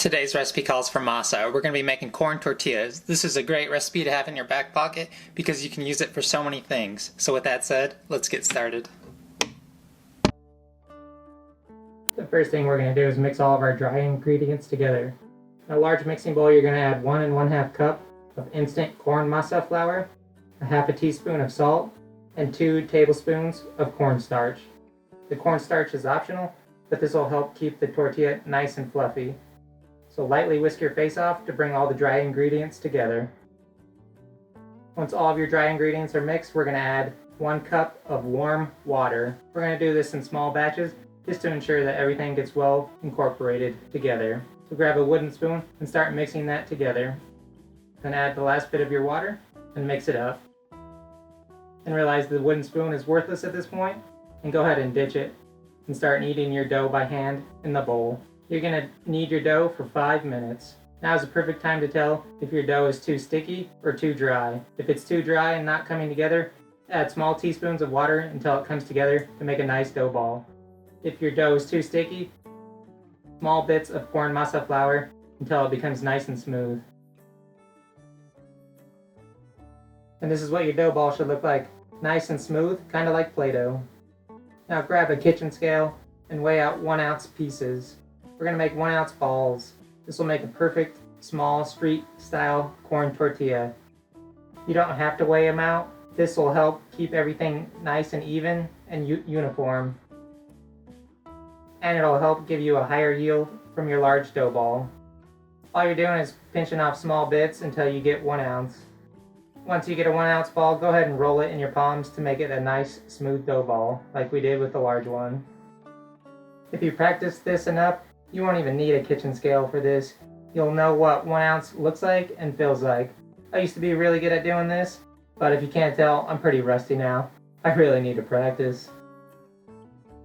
Today's recipe calls for masa. We're going to be making corn tortillas. This is a great recipe to have in your back pocket because you can use it for so many things. So with that said, let's get started. The first thing we're going to do is mix all of our dry ingredients together. In a large mixing bowl, you're going to add 1 1/2 cup of instant corn masa flour, a half a teaspoon of salt, and 2 tablespoons of cornstarch. The cornstarch is optional, but this will help keep the tortilla nice and fluffy. So lightly whisk your face off to bring all the dry ingredients together. Once all of your dry ingredients are mixed, we're going to add 1 cup of warm water. We're going to do this in small batches just to ensure that everything gets well incorporated together. So grab a wooden spoon and start mixing that together. Then add the last bit of your water and mix it up. And realize the wooden spoon is worthless at this point, and go ahead and ditch it and start kneading your dough by hand in the bowl. You're going to knead your dough for 5 minutes. Now is the perfect time to tell if your dough is too sticky or too dry. If it's too dry and not coming together, add small teaspoons of water until it comes together to make a nice dough ball. If your dough is too sticky, small bits of corn masa flour until it becomes nice and smooth. And this is what your dough ball should look like. Nice and smooth, kind of like Play-Doh. Now grab a kitchen scale and weigh out 1 ounce pieces. We're going to make 1 ounce balls. This will make a perfect small street style corn tortilla. You don't have to weigh them out. This will help keep everything nice and even and uniform. And it'll help give you a higher yield from your large dough ball. All you're doing is pinching off small bits until you get 1 ounce. Once you get a 1 ounce ball, go ahead and roll it in your palms to make it a nice smooth dough ball like we did with the large one. If you practice this enough, you won't even need a kitchen scale for this. You'll know what 1 ounce looks like and feels like. I used to be really good at doing this, but if you can't tell, I'm pretty rusty now. I really need to practice.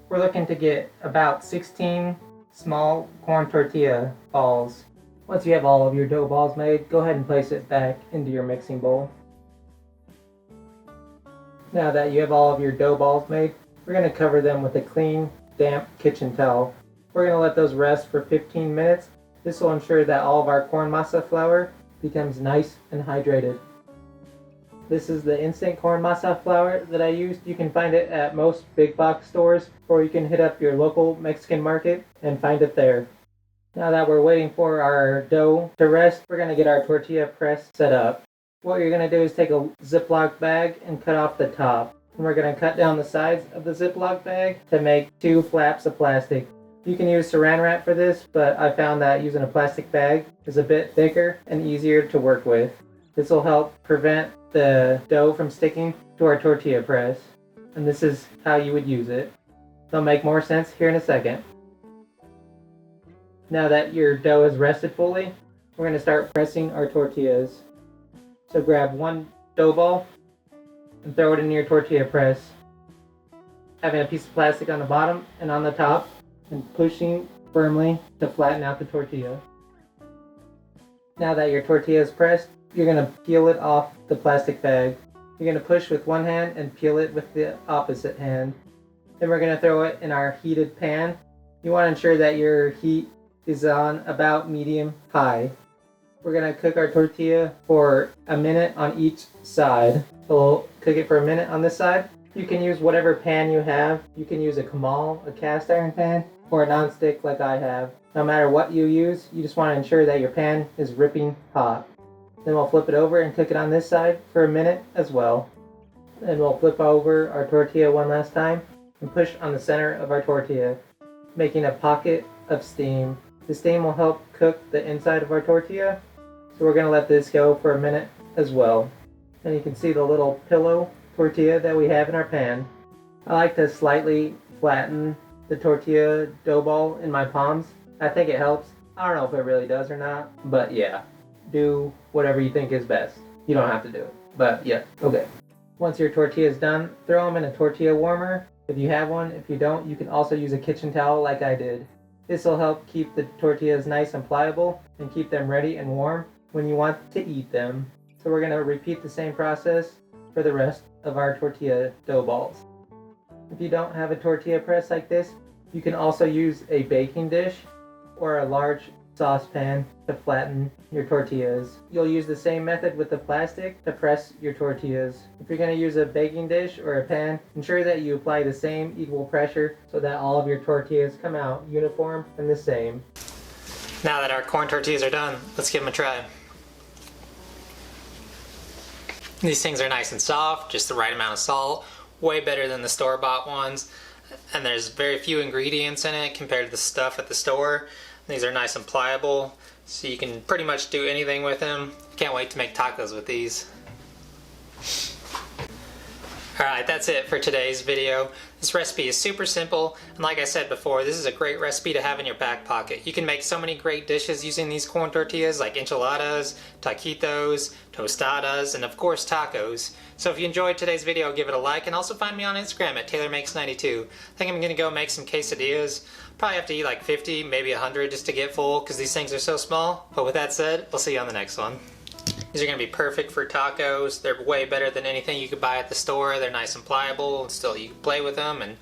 We're looking to get about 16 small corn tortilla balls. Once you have all of your dough balls made, go ahead and place it back into your mixing bowl. Now that you have all of your dough balls made, we're going to cover them with a clean, damp kitchen towel. We're going to let those rest for 15 minutes. This will ensure that all of our corn masa flour becomes nice and hydrated. This is the instant corn masa flour that I used. You can find it at most big box stores, or you can hit up your local Mexican market and find it there. Now that we're waiting for our dough to rest, we're going to get our tortilla press set up. What you're going to do is take a Ziploc bag and cut off the top. And we're going to cut down the sides of the Ziploc bag to make 2 flaps of plastic. You can use saran wrap for this, but I found that using a plastic bag is a bit thicker and easier to work with. This will help prevent the dough from sticking to our tortilla press. And this is how you would use it. It'll make more sense here in a second. Now that your dough has rested fully, we're going to start pressing our tortillas. So grab 1 dough ball and throw it in your tortilla press, having a piece of plastic on the bottom and on the top, and pushing firmly to flatten out the tortilla. Now that your tortilla is pressed, you're going to peel it off the plastic bag. You're going to push with 1 hand and peel it with the opposite hand. Then we're going to throw it in our heated pan. You want to ensure that your heat is on about medium high. We're going to cook our tortilla for a minute on each side. So we'll cook it for a minute on this side. You can use whatever pan you have. You can use a Kamal, a cast iron pan, or a non-stick like I have. No matter what you use, you just want to ensure that your pan is ripping hot. Then we'll flip it over and cook it on this side for a minute as well. Then we'll flip over our tortilla one last time and push on the center of our tortilla, making a pocket of steam. The steam will help cook the inside of our tortilla, so we're going to let this go for a minute as well. And you can see the little pillow tortilla that we have in our pan. I like to slightly flatten the tortilla dough ball in my palms. I think it helps. I don't know if it really does or not, but yeah, do whatever you think is best. You don't have to do it, but yeah, okay. Once your tortilla is done, throw them in a tortilla warmer if you have one. If you don't, you can also use a kitchen towel like I did. This will help keep the tortillas nice and pliable and keep them ready and warm when you want to eat them. So we're going to repeat the same process for the rest of our tortilla dough balls. If you don't have a tortilla press like this, you can also use a baking dish or a large saucepan to flatten your tortillas. You'll use the same method with the plastic to press your tortillas. If you're going to use a baking dish or a pan, ensure that you apply the same equal pressure so that all of your tortillas come out uniform and the same. Now that our corn tortillas are done, let's give them a try. These things are nice and soft, just the right amount of salt, way better than the store-bought ones, and there's very few ingredients in it compared to the stuff at the store. These are nice and pliable, so you can pretty much do anything with them. Can't wait to make tacos with these. Alright, that's it for today's video. This recipe is super simple, and like I said before, this is a great recipe to have in your back pocket. You can make so many great dishes using these corn tortillas, like enchiladas, taquitos, tostadas, and of course tacos. So if you enjoyed today's video, give it a like, and also find me on Instagram at TaylorMakes92. I think I'm gonna go make some quesadillas. Probably have to eat like 50, maybe 100 just to get full, because these things are so small. But with that said, we'll see you on the next one. These are going to be perfect for tacos. They're way better than anything you could buy at the store. They're nice and pliable, and still you can play with them and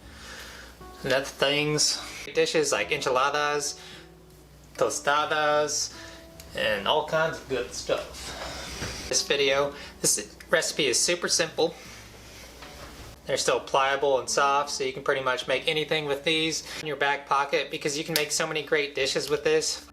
other things. Dishes like enchiladas, tostadas, and all kinds of good stuff. This recipe is super simple. They're still pliable and soft, so you can pretty much make anything with these in your back pocket because you can make so many great dishes with this.